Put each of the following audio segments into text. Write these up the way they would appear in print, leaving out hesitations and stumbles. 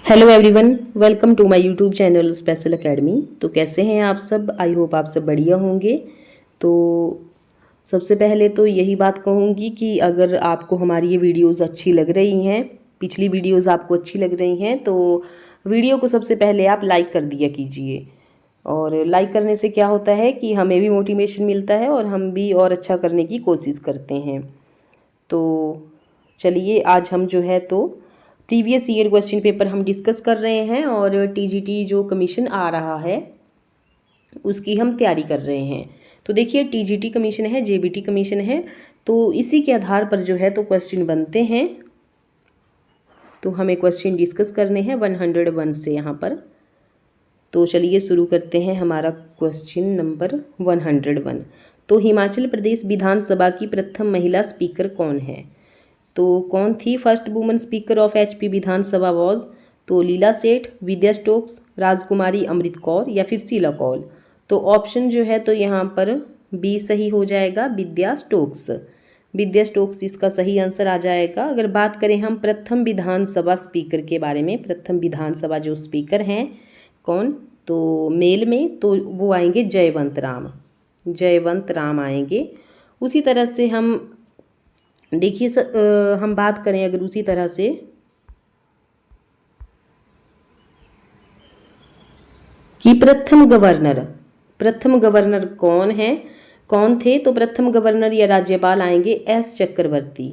Hello everyone, welcome to my YouTube channel special academy. तो कैसे हैं आप सब? आई होप आप सब बढ़िया होंगे। तो सबसे पहले तो यही बात कहूँगी कि अगर आपको हमारी ये वीडियोस अच्छी लग रही हैं, पिछली वीडियोस आपको अच्छी लग रही हैं, तो वीडियो को सबसे पहले आप लाइक कर दिया कीजिए। और लाइक करने से क्या होता है कि हमें भी मोटिवेशन मिलता है और हम भी और अच्छा करने की कोशिश करते हैं। तो चलिए, आज हम जो है तो प्रीवियस ईयर क्वेश्चन पेपर हम डिस्कस कर रहे हैं और टीजीटी जो कमीशन आ रहा है उसकी हम तैयारी कर रहे हैं। तो देखिए, टीजीटी कमीशन है, जेबीटी कमीशन है, तो इसी के आधार पर जो है तो क्वेश्चन बनते हैं। तो हमें क्वेश्चन डिस्कस करने हैं 101 से यहाँ पर। तो चलिए शुरू करते हैं हमारा क्वेश्चन नंबर 101। तो हिमाचल प्रदेश विधानसभा की प्रथम महिला स्पीकर कौन है? तो कौन थी first woman speaker of HP Vidhan Sabha was? तो लीला सेठ, विद्या स्टोक्स, राजकुमारी अमृत कौर या फिर शीला कौल। तो ऑप्शन जो है तो यहाँ पर बी सही हो जाएगा, विद्या स्टोक्स। विद्या स्टोक्स इसका सही आंसर आ जाएगा। अगर बात करें हम प्रथम विधानसभा स्पीकर के बारे में, प्रथम विधानसभा जो स्पीकर हैं कौन, तो मेल में तो वो आएंगे जयवंत राम, जयवंत राम आएंगे। उसी तरह से हम देखिए हम बात करें अगर उसी तरह से कि प्रथम गवर्नर कौन है, कौन थे, तो प्रथम गवर्नर या राज्यपाल आएंगे एस चक्रवर्ती।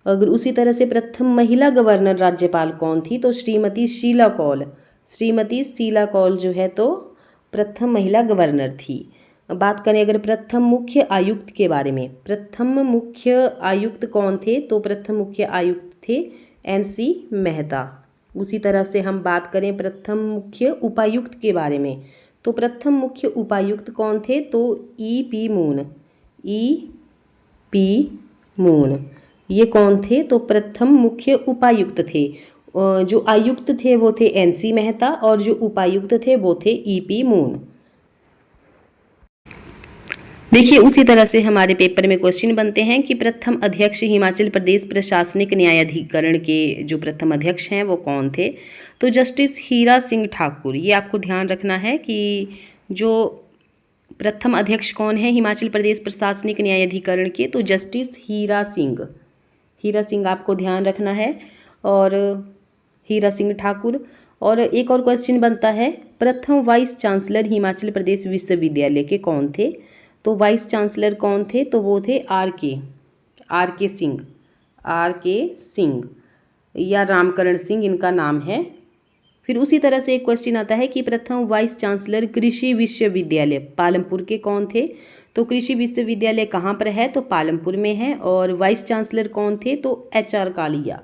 अगर उसी तरह से प्रथम महिला गवर्नर राज्यपाल कौन थी, तो श्रीमती शीला कौल, श्रीमती शीला कौल जो है तो प्रथम महिला गवर्नर थी। बात करें अगर प्रथम मुख्य आयुक्त के बारे में, प्रथम मुख्य आयुक्त कौन थे, तो प्रथम मुख्य आयुक्त थे एनसी मेहता। उसी तरह से हम बात करें प्रथम मुख्य उपायुक्त के बारे में, तो प्रथम मुख्य उपायुक्त कौन थे, तो ईपी मून, ईपी मून ये कौन थे, तो प्रथम मुख्य उपायुक्त थे। जो आयुक्त थे वो थे एनसी मेहता और जो उपायुक्त थे वो थे ईपी मून। देखिए, उसी तरह से हमारे पेपर में क्वेश्चन बनते हैं कि प्रथम अध्यक्ष हिमाचल प्रदेश प्रशासनिक न्यायाधिकरण के जो प्रथम अध्यक्ष हैं वो कौन थे? तो जस्टिस हीरा सिंह ठाकुर। ये आपको ध्यान रखना है कि जो प्रथम अध्यक्ष कौन है हिमाचल प्रदेश प्रशासनिक न्यायाधिकरण के, तो जस्टिस हीरा सिंह, हीरा सिंह आपको ध्यान रखना है, और हीरा सिंह ठाकुर। और एक और क्वेश्चन बनता है प्रथम वाइस चांसलर हिमाचल प्रदेश विश्वविद्यालय के कौन थे? तो वाइस चांसलर कौन थे, तो वो थे आर के सिंह, आर के सिंह या रामकरण सिंह इनका नाम है। फिर उसी तरह से एक क्वेश्चन आता है कि प्रथम वाइस चांसलर कृषि विश्वविद्यालय पालमपुर के कौन थे? तो कृषि विश्वविद्यालय कहाँ पर है, तो पालमपुर में है। और वाइस चांसलर कौन थे, तो H R Kalia,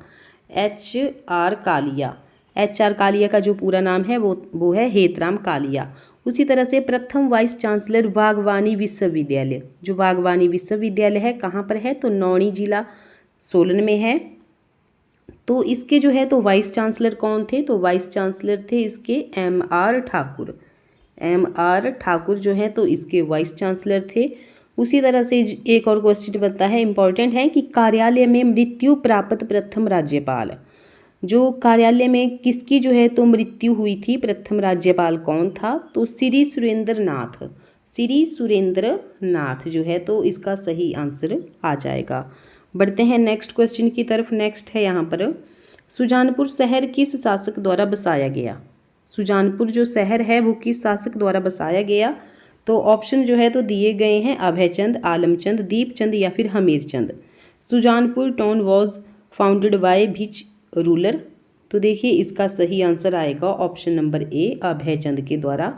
H R Kalia, H R Kalia का जो पूरा नाम है वो है हेतराम कालिया। उसी तरह से प्रथम वाइस चांसलर बागवानी विश्वविद्यालय, जो बागवानी विश्वविद्यालय है कहाँ पर है, तो नौणी जिला सोलन में है। तो इसके जो है तो वाइस चांसलर कौन थे, तो वाइस चांसलर थे इसके M R Thakur, M R Thakur जो है तो इसके वाइस चांसलर थे। उसी तरह से एक और क्वेश्चन बनता है, इंपॉर्टेंट है कि कार्यालय में मृत्यु प्राप्त प्रथम राज्यपाल, जो कार्यालय में किसकी जो है तो मृत्यु हुई थी, प्रथम राज्यपाल कौन था? तो श्री सुरेंद्र नाथ, श्री सुरेंद्र नाथ जो है तो इसका सही आंसर आ जाएगा। बढ़ते हैं नेक्स्ट क्वेश्चन की तरफ। नेक्स्ट है यहाँ पर सुजानपुर शहर किस शासक द्वारा बसाया गया? सुजानपुर जो शहर है वो किस शासक द्वारा बसाया गया? तो ऑप्शन जो है तो दिए गए हैं अभयचंद, आलमचंद, दीपचंद या फिर Hamirchand. Sujanpur town was founded by which ruler? तो देखिए इसका सही आंसर आएगा ऑप्शन नंबर ए, अभयचंद के द्वारा।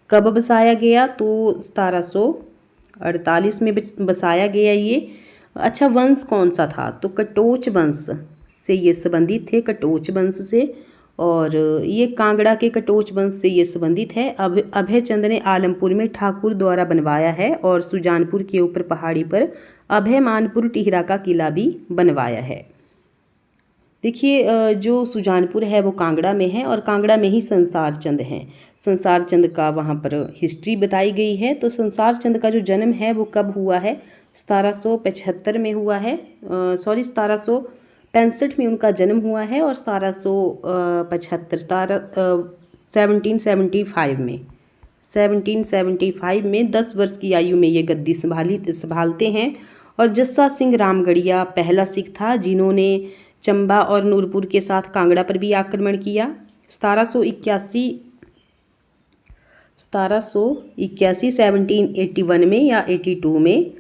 कब बसाया गया? तो 1748 में बसाया गया ये। अच्छा, वंश कौन सा था? तो कटोच वंश से ये संबंधित थे, कटोच वंश से, और ये कांगड़ा के कटोच वंश से ये संबंधित है। अभयचंद ने आलमपुर में ठाकुर द्वारा बनवाया है और सुजानपुर के ऊपर पहाड़ी पर अभयमानपुर टिहरा का किला भी बनवाया है। देखिए, जो सुजानपुर है वो कांगड़ा में है और कांगड़ा में ही संसार चंद हैं। संसार चंद का वहाँ पर हिस्ट्री बताई गई है। तो संसार चंद का जो जन्म है वो कब हुआ है? 1775 में हुआ है, सॉरी 1700 65 में उनका जन्म हुआ है और 1775 में 10 वर्ष की आयु में ये गद्दी संभालते हैं। और जस्सा सिंह रामगढ़िया पहला सिख था जिन्होंने चंबा और नूरपुर के साथ कांगड़ा पर भी आक्रमण किया। 1781 में या 82 में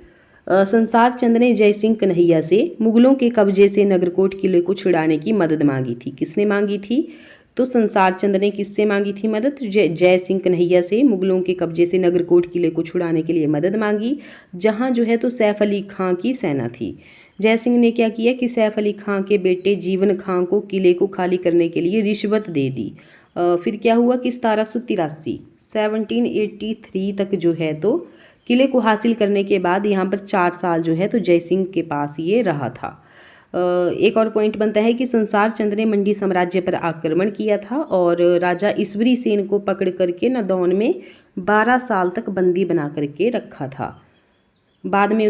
संसार चंद ने जय सिंह कन्हैया से मुगलों के कब्जे से नगरकोट किले को छुड़ाने की मदद मांगी थी। किसने मांगी थी? तो संसार चंद ने किससे मांगी थी मदद? जय सिंह कन्हैया से मुगलों के कब्जे से नगरकोट किले को छुड़ाने के लिए मदद मांगी, जहां जो है तो सैफ अली खां की सेना थी। जय सिंह ने क्या किया कि सैफ अली खां के बेटे जीवन खां को किले को खाली करने के लिए रिश्वत दे दी। फिर क्या हुआ कि 1783 तक जो है तो किले को हासिल करने के बाद यहाँ पर 4 साल जो है तो जय सिंह के पास ये रहा था। एक और पॉइंट बनता है कि संसार चंद ने मंडी साम्राज्य पर आक्रमण किया था और राजा ईश्वरी सेन को पकड़ करके नदौन में 12 साल तक बंदी बना करके रखा था। बाद में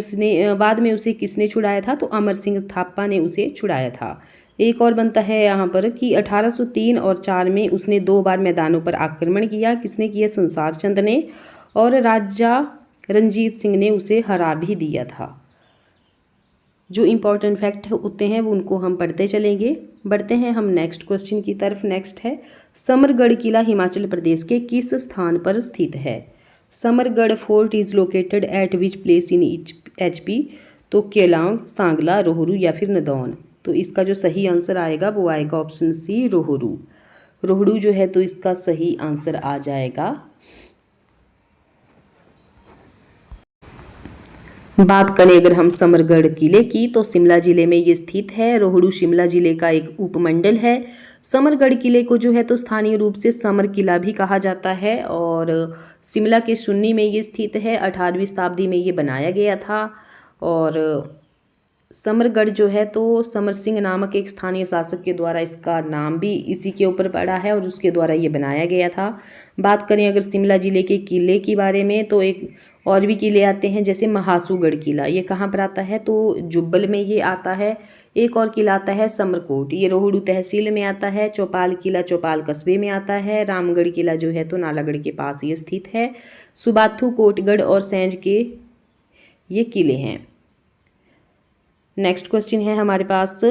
उसे किसने छुड़ाया था? तो अमर सिंह थापा ने उसे छुड़ाया था। एक और बनता है यहाँ पर कि 1803 और 4 में उसने 2 बार मैदानों पर आक्रमण किया। किसने किया? संसार चंद ने। और राजा रंजीत सिंह ने उसे हरा भी दिया था। जो इम्पोर्टेंट फैक्ट होते हैं वो उनको हम पढ़ते चलेंगे। बढ़ते हैं हम नेक्स्ट क्वेश्चन की तरफ। नेक्स्ट है समरगढ़ किला हिमाचल प्रदेश के किस स्थान पर स्थित है? Samargarh fort is located at which place in HP? तो केलांग, सांगला, रोहरू या फिर नदौन। तो इसका जो सही आंसर आएगा वो आएगा ऑप्शन सी रोहरू। रोहड़ू जो है तो इसका सही आंसर आ जाएगा। बात करें अगर हम समरगढ़ किले की तो शिमला जिले में ये स्थित है। रोहड़ू शिमला जिले का एक उपमंडल है। समरगढ़ किले को जो है तो स्थानीय रूप से समर किला भी कहा जाता है और शिमला के सुन्नी में ये स्थित है। 18वीं शताब्दी में ये बनाया गया था और समरगढ़ जो है तो समर सिंह नामक एक स्थानीय शासक के द्वारा इसका नाम भी इसी के ऊपर पड़ा है और उसके द्वारा ये बनाया गया था। बात करें अगर शिमला जिले के किले के बारे में तो एक और भी किले आते हैं जैसे महासूगढ़ किला। ये कहाँ पर आता है? तो जुब्बल में ये आता है। एक और किला आता है समरकोट, ये रोहड़ू तहसील में आता है। चौपाल किला चौपाल कस्बे में आता है। रामगढ़ किला जो है तो नालागढ़ के पास ये स्थित है। सुबाथू, कोटगढ़ और सैंज के ये किले हैं। नेक्स्ट क्वेश्चन है हमारे पास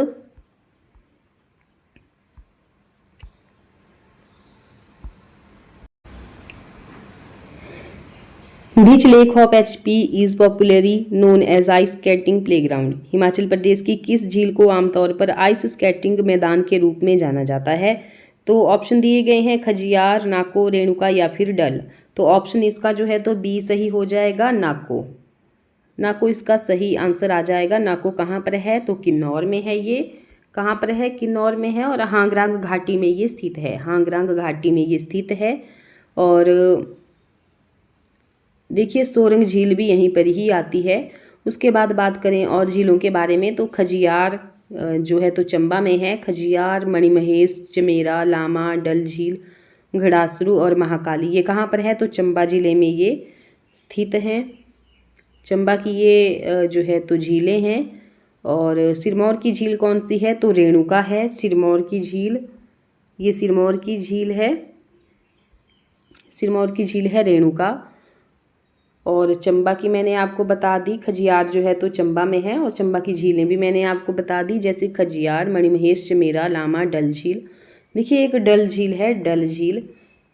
which lake of HP is popularly known as ice skating playground. Himachal Pradesh की किस झील को आमतौर पर आइस स्केटिंग मैदान के रूप में जाना जाता है? तो ऑप्शन दिए गए हैं खजियार, नाको, रेणुका या फिर डल। तो ऑप्शन इसका जो है तो बी सही हो जाएगा, नाको। नाको इसका सही आंसर आ जाएगा। नाको कहाँ पर है? तो किन्नौर में है। ये कहाँ पर है? किन्नौर में है और हांगरांग घाटी में ये स्थित है। हांगरांग घाटी में ये स्थित है। और देखिए सोरंग झील भी यहीं पर ही आती है। उसके बाद बात करें और झीलों के बारे में तो खजियार जो है तो चंबा में है। खजियार, मणिमहेश, चमेरा, लामा, डल झील, घड़ासरू और महाकाली ये कहाँ पर है? तो चंबा जिले में ये स्थित हैं। चंबा की ये जो है तो झीलें हैं। और सिरमौर की झील कौन सी है? तो रेणुका है सिरमौर की झील। ये सिरमौर की झील है। सिरमौर की झील है रेणुका। और चंबा की मैंने आपको बता दी। खजियार जो है तो चंबा में है और चंबा की झीलें भी मैंने आपको बता दी जैसे खजियार, मणिमहेश, चमेरा, लामा, डल झील। देखिए एक डल झील है। डल झील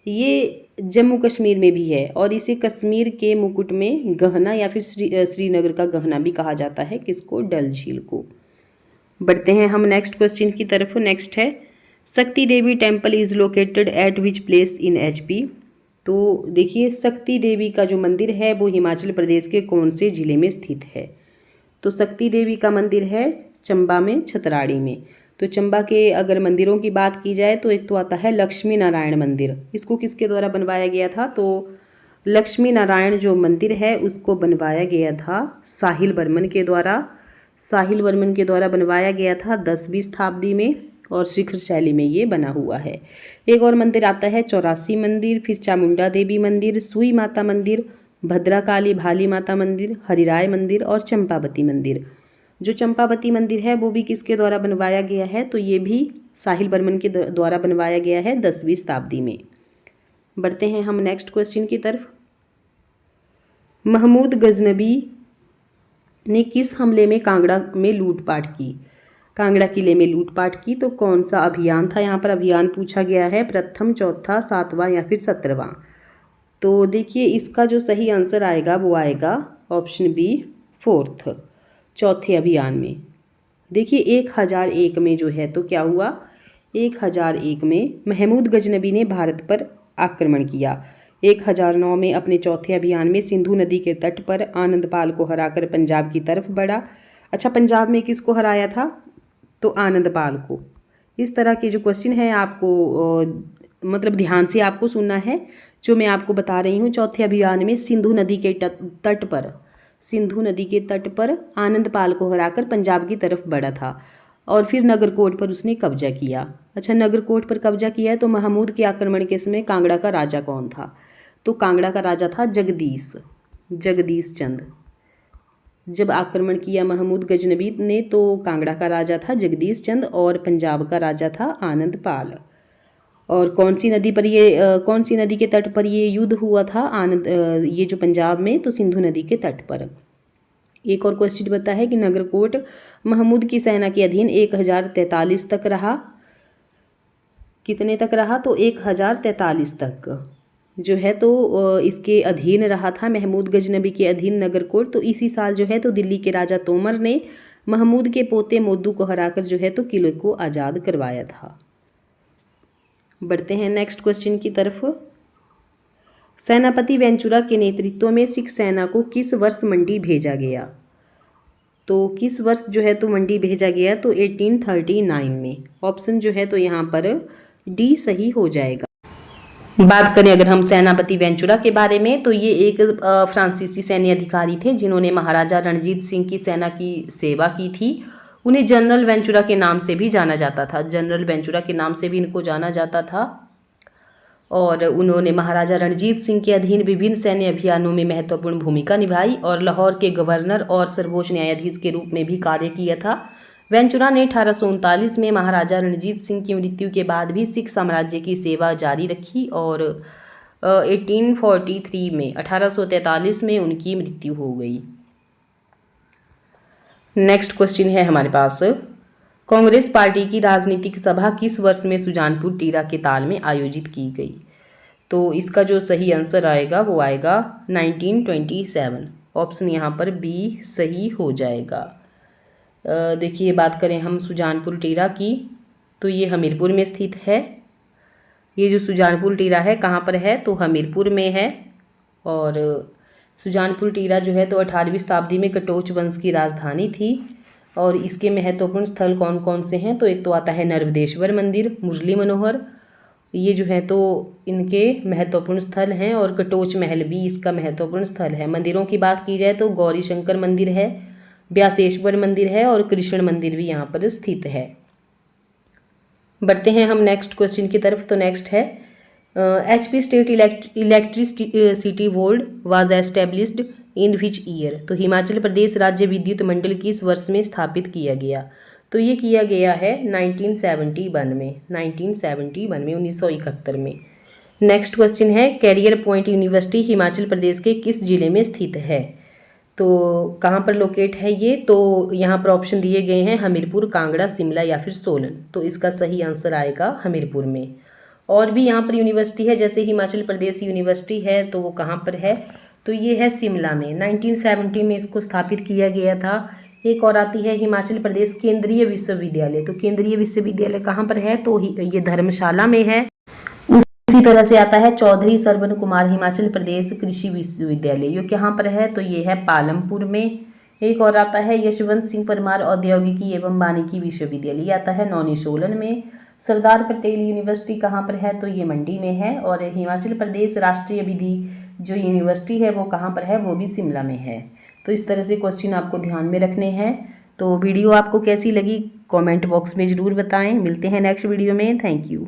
ये जम्मू कश्मीर में भी है और इसे कश्मीर के मुकुट में गहना या फिर श्रीनगर का गहना भी कहा जाता है। किसको? डल झील को। बढ़ते हैं हम नेक्स्ट क्वेश्चन की तरफ। नेक्स्ट है Shakti Devi temple is located at which place in HP? तो देखिए शक्ति देवी का जो मंदिर है वो हिमाचल प्रदेश के कौन से ज़िले में स्थित है? तो शक्ति देवी का मंदिर है चंबा में, छतराड़ी में। तो चंबा के अगर मंदिरों की बात की जाए तो एक तो आता है लक्ष्मी नारायण मंदिर। इसको किसके द्वारा बनवाया गया था? तो लक्ष्मी नारायण जो मंदिर है उसको बनवाया गया था साहिल बर्मन के द्वारा। साहिल बर्मन के द्वारा बनवाया गया था 10वीं शताब्दी में और शिखर शैली में ये बना हुआ है। एक और मंदिर आता है चौरासी मंदिर, फिर चामुंडा देवी मंदिर, सुई माता मंदिर, भद्राकाली भाली माता मंदिर, हरिराय मंदिर और चंपावती मंदिर। जो चंपावती मंदिर है वो भी किसके द्वारा बनवाया गया है, तो ये भी साहिल बर्मन के द्वारा बनवाया गया है 10वीं शताब्दी में। बढ़ते हैं हम नेक्स्ट क्वेश्चन की तरफ। महमूद गजनबी ने किस हमले में कांगड़ा में लूटपाट की? कांगड़ा किले में लूटपाट की, तो कौन सा अभियान था? यहाँ पर अभियान पूछा गया है, प्रथम, चौथा, सातवां या फिर 17वां। तो देखिए इसका जो सही आंसर आएगा वो आएगा ऑप्शन बी, 4th, चौथे अभियान में। देखिए 1001 में जो है तो क्या हुआ, 1001 में महमूद गजनबी ने भारत पर आक्रमण किया। 1009 में अपने चौथे अभियान में सिंधु नदी के तट पर आनंदपाल को हराकर पंजाब की तरफ बढ़ा। अच्छा, पंजाब में किसको हराया था? तो आनंदपाल को। इस तरह के जो क्वेश्चन है आपको मतलब ध्यान से आपको सुनना है। जो मैं आपको बता रही हूँ, चौथे अभियान में सिंधु नदी के तट पर आनंदपाल को हराकर पंजाब की तरफ बढ़ा था और फिर नगरकोट पर उसने कब्जा किया। अच्छा, नगरकोट पर कब्जा किया है, तो महमूद के आक्रमण के समय कांगड़ा का राजा कौन था? तो कांगड़ा का राजा था जगदीश चंद। जब आक्रमण किया महमूद गजनबी ने तो कांगड़ा का राजा था जगदीश चंद और पंजाब का राजा था आनंदपाल। और कौन सी नदी के तट पर ये युद्ध हुआ था? ये जो पंजाब में, तो सिंधु नदी के तट पर। एक और क्वेश्चन बताता है कि नगरकोट महमूद की सेना के अधीन 1043 तक रहा। कितने तक रहा? तो 1043 तक जो है तो इसके अधीन रहा था, महमूद गजनबी के अधीन नगरकोट। तो इसी साल जो है तो दिल्ली के राजा तोमर ने महमूद के पोते मोदू को हराकर जो है तो किले को आज़ाद करवाया था। बढ़ते हैं नेक्स्ट क्वेश्चन की तरफ। सेनापति वेंचुरा के नेतृत्व में सिख सेना को किस वर्ष मंडी भेजा गया? तो किस वर्ष जो है तो मंडी भेजा गया? तो 1839 में। ऑप्शन जो है तो यहाँ पर डी सही हो जाएगा। बात करें अगर हम सेनापति वेंचुरा के बारे में, तो ये एक फ्रांसीसी सैन्य अधिकारी थे जिन्होंने महाराजा रणजीत सिंह की सेना की सेवा की थी। उन्हें जनरल वेंचुरा के नाम से भी जाना जाता था, जनरल वेंचुरा के नाम से भी इनको जाना जाता था। और उन्होंने महाराजा रणजीत सिंह के अधीन विभिन्न सैन्य अभियानों में महत्वपूर्ण भूमिका निभाई और लाहौर के गवर्नर और सर्वोच्च न्यायाधीश के रूप में भी कार्य किया था। वेंचुरा ने 1839 में महाराजा रणजीत सिंह की मृत्यु के बाद भी सिख साम्राज्य की सेवा जारी रखी और 1843 में उनकी मृत्यु हो गई। नेक्स्ट क्वेश्चन है हमारे पास, कांग्रेस पार्टी की राजनीतिक सभा किस वर्ष में सुजानपुर टीरा के ताल में आयोजित की गई? तो इसका जो सही आंसर आएगा वो आएगा 1927। ऑप्शन यहाँ पर बी सही हो जाएगा। देखिए बात करें हम सुजानपुर टीरा की, तो ये हमीरपुर में स्थित है। ये जो सुजानपुर टीरा है कहाँ पर है? तो हमीरपुर में है। और सुजानपुर टीरा जो है तो 18वीं शताब्दी में कटोच वंश की राजधानी थी। और इसके महत्वपूर्ण स्थल कौन कौन से हैं? तो एक तो आता है नर्मदेश्वर मंदिर, मुरली मनोहर, ये जो है तो इनके महत्वपूर्ण स्थल हैं। और कटोच महल भी इसका महत्वपूर्ण स्थल है। मंदिरों की बात की जाए तो गौरी शंकर मंदिर है, व्यासेश्वर मंदिर है और कृष्ण मंदिर भी यहाँ पर स्थित है। बढ़ते हैं हम नेक्स्ट क्वेश्चन की तरफ। तो नेक्स्ट है HP state electricity board was established in which year? तो हिमाचल प्रदेश राज्य विद्युत मंडल किस वर्ष में स्थापित किया गया? तो ये किया गया है 1971 में, 1971 में। नेक्स्ट क्वेश्चन है, career point university Himachal Pradesh के किस जिले में स्थित है? तो कहाँ पर लोकेट है ये? तो यहाँ पर ऑप्शन दिए गए हैं हमीरपुर, कांगड़ा, शिमला या फिर सोलन। तो इसका सही आंसर आएगा हमीरपुर में। और भी यहाँ पर यूनिवर्सिटी है, जैसे हिमाचल प्रदेश यूनिवर्सिटी है, तो वो कहाँ पर है? तो ये है शिमला में। 1970 में इसको स्थापित किया गया था। एक और आती है हिमाचल प्रदेश केंद्रीय विश्वविद्यालय। तो केंद्रीय विश्वविद्यालय कहाँ पर है? तो ये धर्मशाला में है। इसी तरह से आता है चौधरी सरवण कुमार हिमाचल प्रदेश कृषि विश्वविद्यालय, ये कहाँ पर है? तो ये है पालमपुर में। एक और आता है यशवंत सिंह परमार औद्योगिकी एवं वानिकी विश्वविद्यालय, ये आता है नौनी सोलन में। सरदार पटेल यूनिवर्सिटी कहाँ पर है? तो ये मंडी में है। और हिमाचल प्रदेश राष्ट्रीय विधि जो यूनिवर्सिटी है वो कहाँ पर है? वो भी शिमला में है। तो इस तरह से क्वेश्चन आपको ध्यान में रखने हैं। तो वीडियो आपको कैसी लगी कमेंट बॉक्स में ज़रूर बताएं। मिलते हैं नेक्स्ट वीडियो में। Thank you.